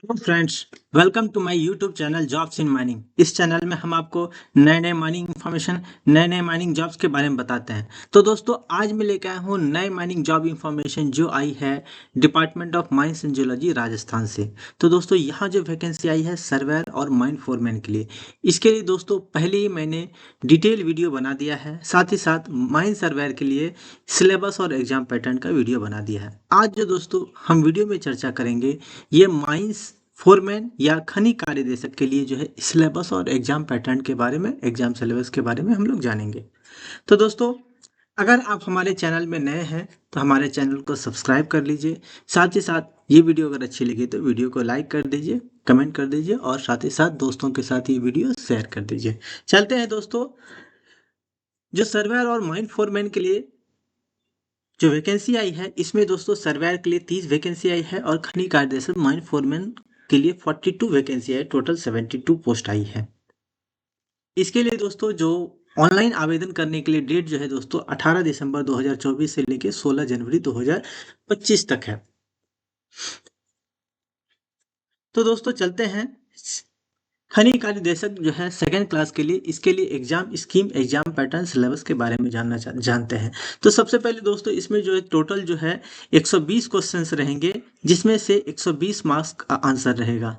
Hello friends, welcome to my YouTube channel jobs in mining. इस चैनल में हम आपको नए नए माइनिंग इन्फॉर्मेशन, नए नए माइनिंग जॉब्स के बारे में बताते हैं। तो दोस्तों, आज मैं लेकर आया हूँ नए माइनिंग जॉब इन्फॉर्मेशन जो आई है department of mines and geology Rajasthan से। तो दोस्तों, यहाँ जो वैकेंसी आई है सर्वेयर और माइन फोरमैन के लिए। इसके लिए दोस्तों पहले ही मैंने डिटेल वीडियो बना दिया है, साथ ही साथ माइन सर्वेयर के लिए सिलेबस और एग्जाम पैटर्न का वीडियो बना दिया है। आज जो दोस्तों हम वीडियो में चर्चा करेंगे, ये माइंस फोरमैन या खनी कार्यदेशक के लिए जो है सिलेबस और एग्जाम पैटर्न के बारे में, एग्जाम सिलेबस के बारे में हम लोग जानेंगे। तो दोस्तों, अगर आप हमारे चैनल में नए हैं तो हमारे चैनल को सब्सक्राइब कर लीजिए। साथ ही साथ ये वीडियो अगर अच्छी लगी तो वीडियो को लाइक कर दीजिए, कमेंट कर दीजिए और साथ ही साथ दोस्तों के साथ ये वीडियो शेयर कर दीजिए। चलते हैं दोस्तों, जो सर्वेयर और माइन फोरमैन के लिए जो वैकेंसी आई है, इसमें दोस्तों सर्वेयर के लिए 30 वैकेंसी आई है और खनी कार्यदेशक माइन फोरमैन के लिए 42 वैकेंसी है। टोटल 72 पोस्ट आई है। इसके लिए दोस्तों जो ऑनलाइन आवेदन करने के लिए डेट जो है दोस्तों 18 दिसंबर 2024 से लेके 16 जनवरी 2025 तक है। तो दोस्तों चलते हैं खनी कार्यदेशक जो है सेकेंड क्लास के लिए, इसके लिए exam scheme, exam pattern, syllabus के बारे में जानते हैं। तो सबसे पहले दोस्तों इसमें जो है टोटल जो है 120 क्वेश्चंस रहेंगे, जिसमें से 120 मार्क्स का आंसर रहेगा।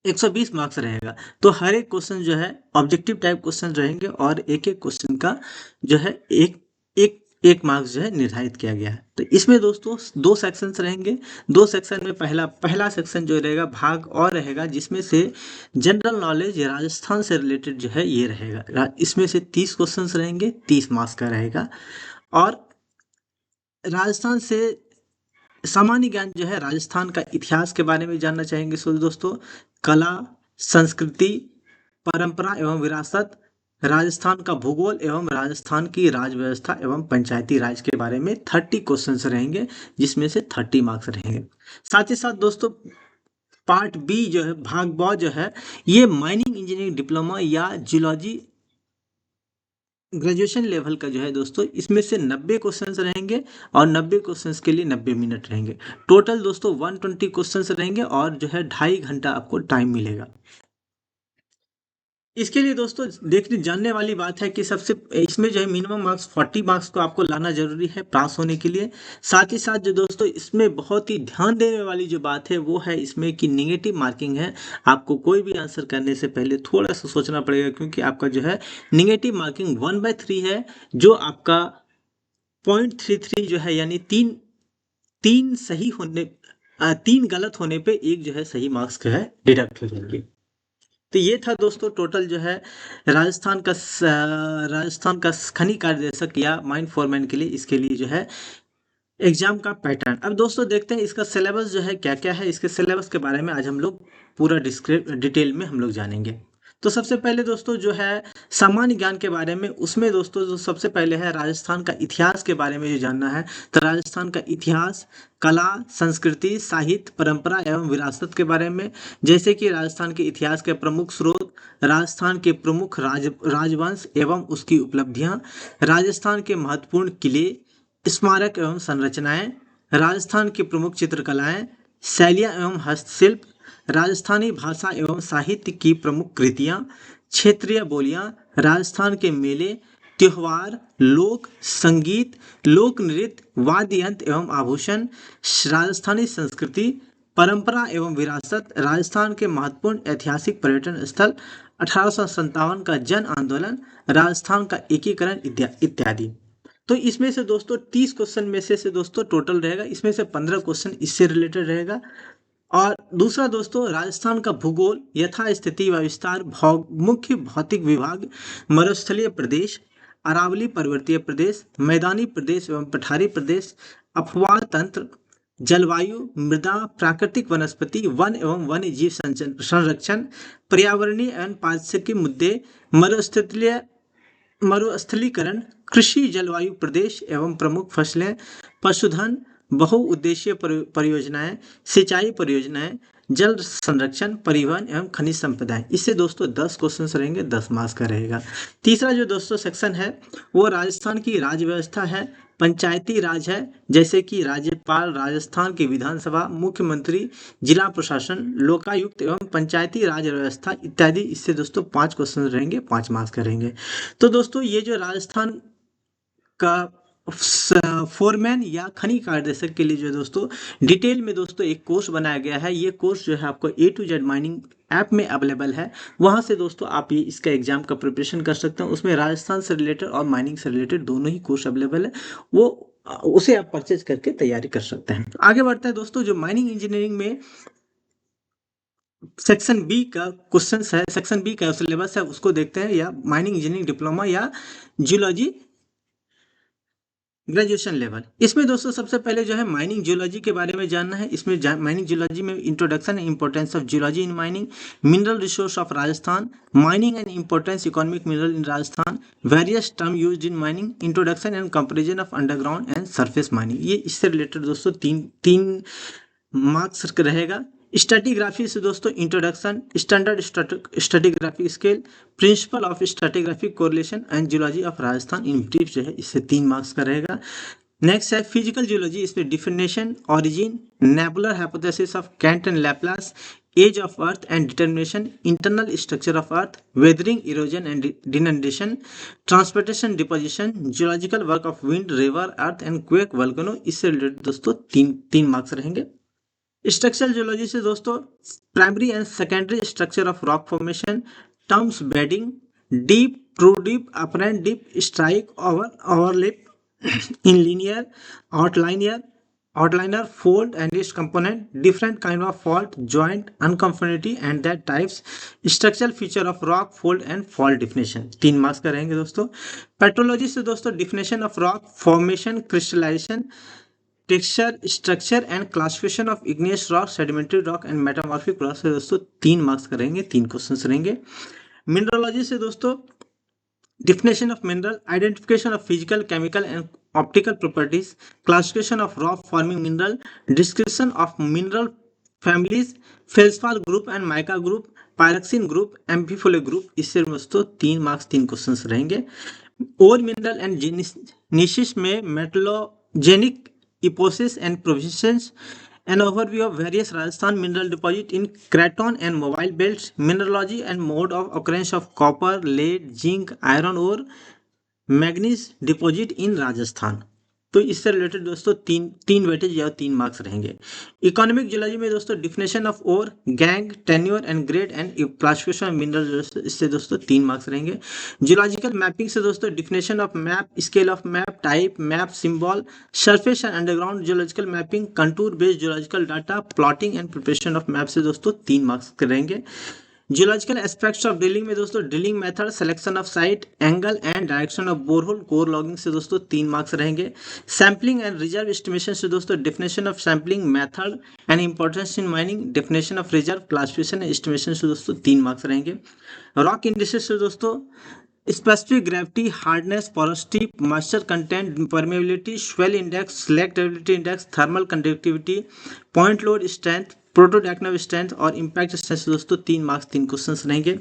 120 मार्क्स रहेगा। तो हर एक क्वेश्चन जो है ऑब्जेक्टिव टाइप क्वेश्चन रहेंगे और एक एक क्वेश्चन का जो है एक एक एक मार्क्स जो है निर्धारित किया गया है। तो इसमें दोस्तों दो सेक्शंस रहेंगे। दो सेक्शन में पहला पहला सेक्शन जो रहेगा भाग और रहेगा, जिसमें से जनरल नॉलेज राजस्थान से रिलेटेड जो है ये रहेगा। इसमें से 30 क्वेश्चंस रहेंगे, 30 मार्क्स का रहेगा। और राजस्थान से सामान्य ज्ञान जो है राजस्थान का इतिहास के बारे में जानना चाहेंगे। सो दोस्तों, कला, संस्कृति, परंपरा एवं विरासत, राजस्थान का भूगोल एवं राजस्थान की राज व्यवस्था एवं पंचायती राज के बारे में 30 क्वेश्चंस रहेंगे, जिसमें से 30 मार्क्स रहेंगे। साथ ही साथ दोस्तों पार्ट बी जो है, भाग ब जो है, ये माइनिंग इंजीनियरिंग डिप्लोमा या जियोलॉजी ग्रेजुएशन लेवल का जो है दोस्तों, इसमें से 90 क्वेश्चंस रहेंगे और 90 क्वेश्चंस के लिए 90 मिनट रहेंगे। टोटल दोस्तों 120 क्वेश्चंस रहेंगे और जो है 2.5 घंटा आपको टाइम मिलेगा। इसके लिए दोस्तों देखने जानने वाली बात है कि सबसे इसमें जो है मिनिमम मार्क्स 40 मार्क्स को आपको लाना जरूरी है पास होने के लिए। साथ ही साथ जो दोस्तों इसमें बहुत ही ध्यान देने वाली जो बात है वो है इसमें कि निगेटिव मार्किंग है। आपको कोई भी आंसर करने से पहले थोड़ा सा सोचना पड़ेगा, क्योंकि आपका जो है निगेटिव मार्किंग 1/3 है, जो आपका 0.33 जो है, यानी तीन तीन सही होने 3 गलत होने पे एक जो है सही मार्क्स जो है डिडक्ट हो जाएंगे। तो ये था दोस्तों टोटल जो है राजस्थान का खनी कार्यदेशक या माइन फोरमैन के लिए, इसके लिए जो है एग्जाम का पैटर्न। अब दोस्तों देखते हैं इसका सिलेबस जो है क्या क्या है। इसके सिलेबस के बारे में आज हम लोग पूरा डिटेल में हम लोग जानेंगे। तो सबसे पहले दोस्तों जो है सामान्य ज्ञान के बारे में, उसमें दोस्तों जो सबसे पहले है राजस्थान का इतिहास के बारे में जो जानना है। तो राजस्थान का इतिहास, कला, संस्कृति, साहित्य, परंपरा एवं विरासत के बारे में, जैसे कि राजस्थान के इतिहास के प्रमुख स्रोत, राजस्थान के प्रमुख राजवंश एवं उसकी उपलब्धियां, राजस्थान के महत्वपूर्ण किले, स्मारक एवं संरचनाएं, राजस्थान की प्रमुख चित्रकलाएं, शैलियाँ एवं हस्तशिल्प, राजस्थानी भाषा एवं साहित्य की प्रमुख कृतियां, क्षेत्रीय बोलियां, राजस्थान के मेले, त्योहार, लोक संगीत, लोक नृत्य, वाद्य यंत्र एवं आभूषण, राजस्थानी संस्कृति, परंपरा एवं विरासत, राजस्थान के महत्वपूर्ण ऐतिहासिक पर्यटन स्थल, 1857 का जन आंदोलन, राजस्थान का एकीकरण इत्यादि। तो इसमें से दोस्तों 30 क्वेश्चन में से दोस्तों टोटल रहेगा, इसमें से 15 क्वेश्चन इससे रिलेटेड रहेगा। और दूसरा दोस्तों राजस्थान का भूगोल, यथास्थिति व विस्तार, मुख्य भौतिक विभाग, मरुस्थलीय प्रदेश, अरावली पर्वतीय प्रदेश, मैदानी प्रदेश एवं पठारी प्रदेश, अपवाह तंत्र, जलवायु, मृदा, प्राकृतिक वनस्पति, वन एवं वन्य जीव संरक्षण, पर्यावरणीय एवं पारिस्थितिक मुद्दे, मरुस्थलीय मरुस्थलीकरण, कृषि, जलवायु प्रदेश एवं प्रमुख फसलें, पशुधन, बहुउद्देशीय परियोजनाएं, सिंचाई परियोजनाएं, जल संरक्षण, परिवहन एवं खनिज संपदाएं। इससे दोस्तों 10 क्वेश्चन रहेंगे, 10 मार्क्स का रहेगा। तीसरा जो दोस्तों सेक्शन है वो राजस्थान की राज्य व्यवस्था है, पंचायती राज है, जैसे कि राज्यपाल, राजस्थान की विधानसभा, मुख्यमंत्री, जिला प्रशासन, लोकायुक्त एवं पंचायती राज व्यवस्था इत्यादि। इससे दोस्तों 5 क्वेश्चन रहेंगे, 5 मार्क्स का रहेंगे। तो दोस्तों ये जो राजस्थान का फोरमैन या खनी कार्यदर्शक के लिए जो है दोस्तों डिटेल में दोस्तों एक कोर्स बनाया गया है। ये कोर्स जो है आपको A to Z mining app में अवेलेबल है। वहां से दोस्तों आप ये इसका एग्जाम का प्रिपरेशन कर सकते हैं। उसमें राजस्थान से रिलेटेड और माइनिंग से रिलेटेड दोनों ही कोर्स अवेलेबल है। वो उसे आप परचेज करके तैयारी कर सकते हैं। आगे बढ़ता है दोस्तों, जो माइनिंग इंजीनियरिंग में सेक्शन बी का क्वेश्चन है, सेक्शन बी का सिलेबस है, उसको देखते हैं। या माइनिंग इंजीनियरिंग डिप्लोमा या जियोलॉजी ग्रेजुएशन लेवल। इसमें दोस्तों सबसे पहले जो है माइनिंग जियोलॉजी के बारे में जानना है। इसमें माइनिंग जियोलॉजी में introduction and importance of geology in mining, mineral resource of Rajasthan, mining and importance economic mineral in Rajasthan, various term used in mining, introduction and comparison of underground and surface mining. ये इससे related दोस्तों तीन तीन marks का रहेगा। Stratigraphy से दोस्तों introduction, standard stratigraphy scale, principle of stratigraphic correlation and geology of Rajasthan in brief जो है, इससे 3 मार्क्स का रहेगा। नेक्स्ट है फिजिकल जियोलॉजी। इसमें definition, origin, nebular hypothesis of Kant and Laplace, age of earth and determination, internal structure of earth, weathering, erosion and denudation, transportation, deposition, geological work of wind, river, earth and quake, volcano. इससे related दोस्तों तीन marks रहेंगे। Structural geology से दोस्तों primary and secondary structure of rock formation, terms bedding, dip, true dip, apparent dip, strike, overlap, in linear, outliner, fold and its component, different kind of fault, joint, unconformity and that types, structural feature of rock, fold and fault definition। 3 marks का रहेंगे दोस्तों। Petrology से दोस्तों definition of rock formation, crystallization, texture, structure and classification of igneous rock, sedimentary rock and metamorphic rock से दोस्तों 3 marks का रहेंगे, 3 question रहेंगे। मिनरोलॉजी से दोस्तों definition of mineral, identification of physical, chemical and optical properties, classification of rock forming mineral, description of mineral families, feldspar group and mica group, pyroxene group, amphiphole group। इससे दोस्तों 3 marks 3 questions रहेंगे। और mineral and निशिस में metallogenic epochs and provinces, an overview of various Rajasthan mineral deposit in craton and mobile belts, mineralogy and mode of occurrence of copper, lead, zinc, iron ore, manganese deposit in Rajasthan। तो इससे related दोस्तों तीन weightage या 3 marks रहेंगे। Economic geology में दोस्तों definition of ore, gangue, tenor and grade and classification of mineral, इससे दोस्तों 3 मार्क्स रहेंगे। जियोलॉजिकल मैपिंग से दोस्तों definition of map, scale of map, type, map symbol, surface and underground geological mapping, contour based geological data, plotting and preparation of map से दोस्तों 3 marks रहेंगे। Geological aspects of drilling में दोस्तों drilling method, selection of site, angle and direction of borehole, core logging से दोस्तों 3 marks रहेंगे। Sampling and reserve estimation से दोस्तों definition of sampling method and importance in mining, definition of reserve, classification and estimation से दोस्तों 3 marks रहेंगे। Rock indices से दोस्तों specific gravity, hardness, porosity, moisture content, permeability, swell index, selectivity index, thermal conductivity, point load strength, protodynamic strength और impact strength से दोस्तों 3 marks 3 questions रहेंगे।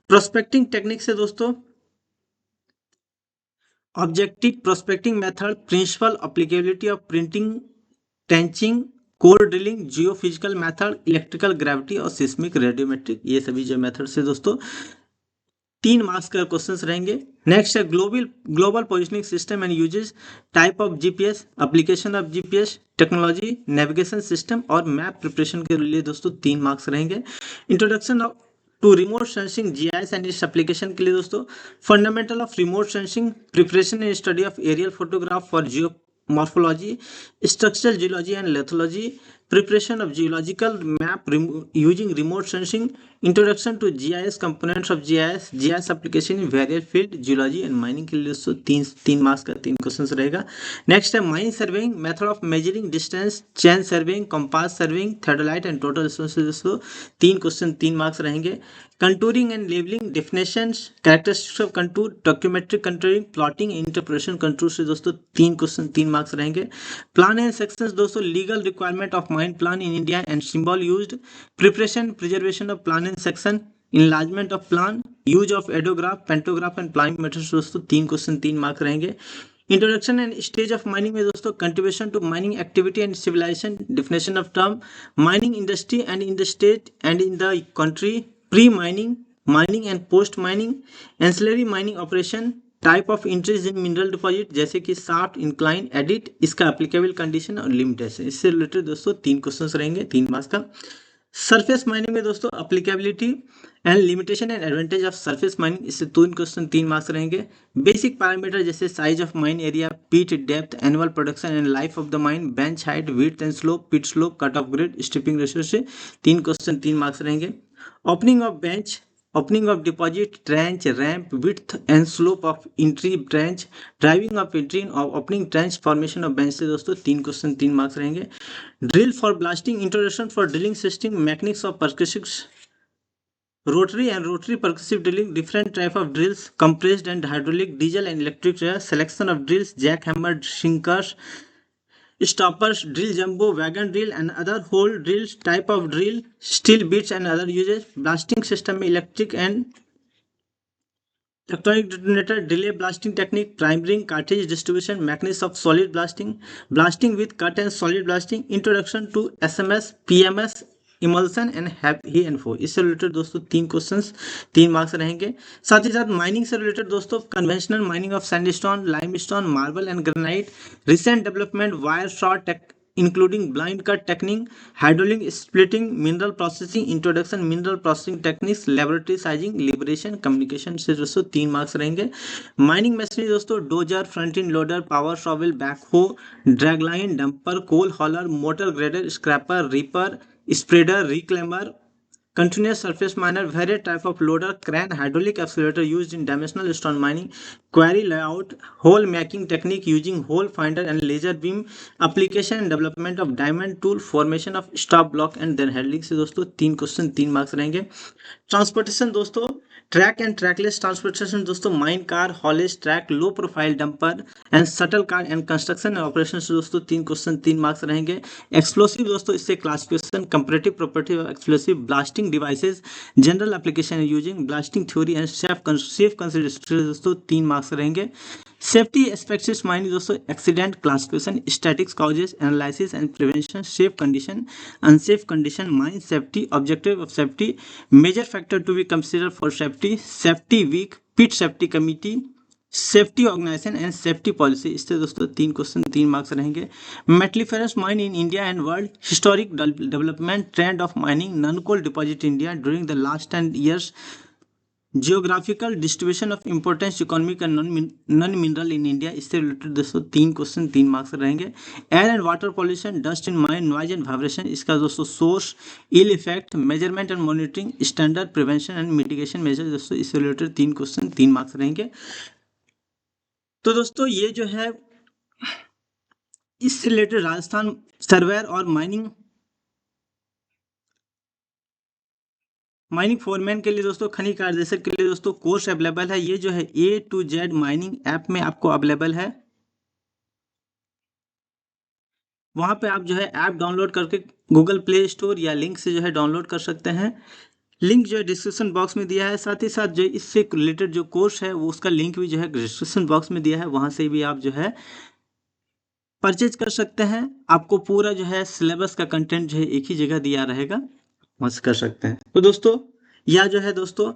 Prospecting technique से दोस्तों objective prospecting method, principle applicability of printing, trenching, core drilling, geophysical method, electrical gravity और seismic radiometric, ये सभी जो मेथड से दोस्तों 3 मार्क्स का क्वेश्चंस रहेंगे। नेक्स्ट है global positioning system and uses, type of GPS, application of GPS, technology, navigation system और मैप प्रिपरेशन के लिए दोस्तों 3 मार्क्स रहेंगे। Introduction of to remote sensing, GIS and its application के लिए दोस्तों fundamental of remote sensing, preparation and study of aerial photograph for geo morphology, structural geology and lithology, preparation of geological map using remote sensing, introduction to GIS, components of GIS application in various field, geology and mining के लिए दोस्तों 3 marks का 3 question रहेगा। Next है mine surveying, method of measuring distance, chain surveying, compass surveying, theodolite and total distance से दोस्तों 3 question 3 marks रहेंगे। Contouring and levelling, definitions, characteristics of contour, डॉक्यूमेट्रिक कंटूरिंग, प्लॉटिंग, इंटरप्रिटेशन कंटूर से दोस्तों 3 क्वेश्चन 3 मार्क्स रहेंगे। Plan and sections दोस्तों legal requirement of mine plan in India and symbol used, preparation preservation of plan and section, enlargement of plan, use of एडोग्राफ, pantograph and planning methods दोस्तों 3 question 3 marks रहेंगे। Introduction and stage of mining में दोस्तों contribution to mining activity and civilization, definition of term, mining industry and in the state and in the country, pre mining, mining and post mining, ancillary mining operation, type of interest in mineral deposit जैसे कि shaft, incline, adit, इसका applicable condition और limitation. इससे related दोस्तों 3 questions रहेंगे 3 marks का। Surface mining में दोस्तों applicability and limitation and advantage of surface mining, इससे 3 क्वेश्चन 3 मार्क्स रहेंगे। बेसिक पैरामीटर जैसे size of mine area, pit depth, annual production and life of the mine, bench height, width and slope, pit slope, cut off grade, stripping ratio, से 3 question 3 marks रहेंगे। Opening of bench, opening of deposit, trench, ramp, width and slope of entry trench, driving of entry और opening trench, formation of bench से दोस्तों 3 question 3 marks रहेंगे। Drill for blasting, introduction for drilling system, mechanics of percussive, rotary and rotary percussive drilling, different type of drills, compressed and hydraulic, diesel and electric, selection of drills, jackhammer, sinkers, stoppers, drill jumbo, wagon drill and other hole drills, type of drill, steel bits and other uses, blasting system में electric and electronic detonator, delay blasting technique, priming, cartridge distribution, mechanism of solid blasting, blasting with cut and solid blasting, introduction to SMS, PMS, emulsion and ही एंड फो, इससे related दोस्तों 3 questions 3 marks रहेंगे। साथ ही साथ mining से रिलेटेड दोस्तों conventional mining of sandstone, limestone, marble and granite, recent development, wire short including blind cut technique, hydraulic splitting, mineral processing, introduction mineral processing techniques, laboratory sizing, liberation, communication, से दोस्तों 3 marks रहेंगे। Mining machinery दोस्तों dozer, front end loader, power shovel, backhoe, dragline, dumper, coal hauler, motor grader, scraper, ripper, spreader, reclaimer, continuous surface miner, various type of loader, crane, hydraulic excavator used in dimensional stone mining, quarry layout, hole making technique using hole finder and laser beam, application and development of diamond tool, formation of stop block and then handling, से दोस्तों 3 question 3 marks रहेंगे। Transportation दोस्तों track and trackless transportation दोस्तों mine car, haulage track, low profile dumper and shuttle car and construction and operation से दोस्तों 3 question 3 marks रहेंगे। Explosive दोस्तों इससे classification, comparative property of explosive, blasting devices, general application using, blasting theory and safe consideration दोस्तों 3 marks रहेंगे। Safety aspects mining दोस्तों accident, classification, statics, causes, analysis and prevention, safe condition, unsafe condition, mine safety, objective of safety, major factor to be consider for safety, safety week, pit safety committee, safety organization and safety policy, इससे दोस्तों 3 question 3 marks रहेंगे। Metalliferous mine in India and world, historic development, trend of mining, non coal deposit India during the last 10 years, geographical distribution of importance economic and non mineral in India, इससे related दोस्तों 3 question 3 marks रहेंगे। Air and water pollution, dust in mine, noise and vibration, इसका दोस्तों source, ill effect, measurement and monitoring, standard, prevention and mitigation measure, दोस्तों इससे related 3 question 3 marks रहेंगे। तो दोस्तों ये जो है इससे रिलेटेड राजस्थान सर्वेयर और माइनिंग फोरमैन के लिए दोस्तों, खनिज कार्यदर्शक के लिए दोस्तों कोर्स अवेलेबल है। ये जो है A to Z mining app में आपको अवेलेबल है। वहां पे आप जो है ऐप डाउनलोड करके गूगल प्ले स्टोर या लिंक से जो है डाउनलोड कर सकते हैं। लिंक जो है डिस्क्रिप्शन बॉक्स में दिया है। साथ ही साथ जो इससे रिलेटेड जो कोर्स है वो उसका लिंक भी जो है डिस्क्रिप्शन बॉक्स में दिया है, वहां से भी आप जो है परचेज कर सकते हैं। आपको पूरा जो है सिलेबस का कंटेंट जो है एक ही जगह दिया रहेगा, वहां से कर सकते हैं। तो दोस्तों या जो है दोस्तों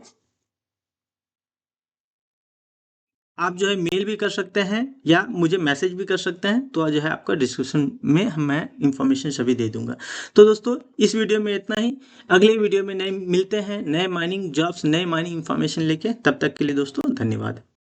आप जो है मेल भी कर सकते हैं या मुझे मैसेज भी कर सकते हैं, तो जो है आपका डिस्क्रिप्शन में मैं इंफॉर्मेशन सभी दे दूंगा। तो दोस्तों इस वीडियो में इतना ही। अगले वीडियो में नए मिलते हैं, नए माइनिंग जॉब्स, नए माइनिंग इंफॉर्मेशन लेके। तब तक के लिए दोस्तों धन्यवाद।